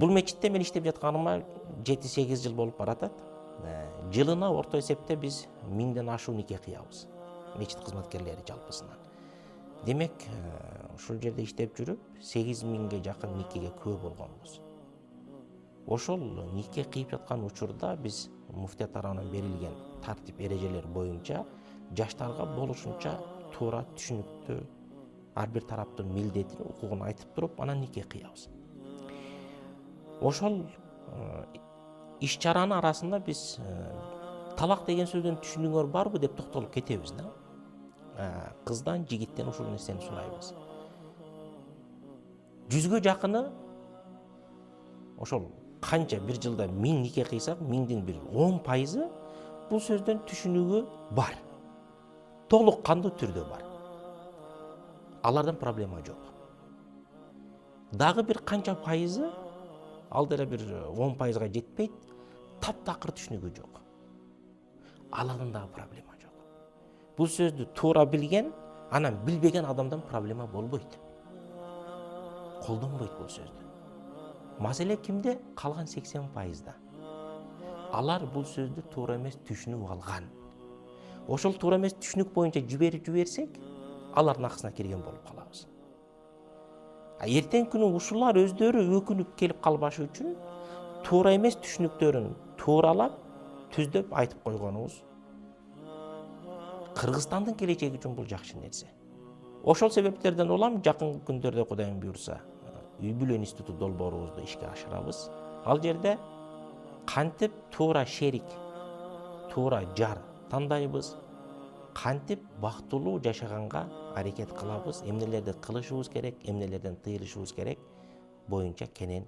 Бул мечитте мен иштеп жатканыма 7-8 жыл болуп баратат. Жылына орто эсепте биз 1000ден ашуу нике кыябыз. Мечит кызматкерлери жалпысынан. Демек, ушул жерде иштеп жүрүп 8000ге жакын никеге күбө болгонбуз. Ошол нике кыйып жаткан учурда биз муфтия тарабынан берилген тартип эрежелер боюнча жаштарга болушунча туура, түшүнүктүү, ар бир тараптын милдетин, укугун айтып туруп, анан нике кыябыз. Ошол иш чаранын арасында биз талак деген сөздөн түшүнүгүңөр барбы деп токтолуп кетебиз да. Кыздан, жигиттен ушул нерсени сурайбыз. 100ге жакыны ошол канча бир жылда 1000 нике кыйсак, 1000дин бир 10% бул сөздөн түшүнүгү бар. Толук кандуу түрдө бар. Алардан проблема жок. Дагы бир канча пайызы, ал деле бир 10%га жетпейт, таптакыр түшүнүгү жок. Алардан дагы проблема жок. Бул сөздү туура билген, анан билбеген адамдан проблема болбойт. Колдонбойт бул сөздү. Маселе кимде? Калган 80%да. Алар бул сөздү туура эмес түшүнүп алган. Ошол туура эмес түшүнүк боюнча жиберип жиберсек, алардын акысына кирген болуп калабыз. Эртең күнү ушулар өздөрү өкүнүп келип калбашы үчүн туура эмес түшүнүктөрүн тууралап, түздөп айтып койгонубуз Кыргызстандын келечеги үчүн бул жакшы нерсе. Ошол себептерден улам жакынкы күндөрдө Кудайым буйрса, үй бүлө институту долбоорубузду ишке ашырабыз. Ал жерде кантип туура шерик, туура жар тандайбыз, кантип бактылуу жашаганга аракет кылабыз, эмнелерди кылышыбыз керек, эмнелерден тыйылышыбыз керек боюнча кенен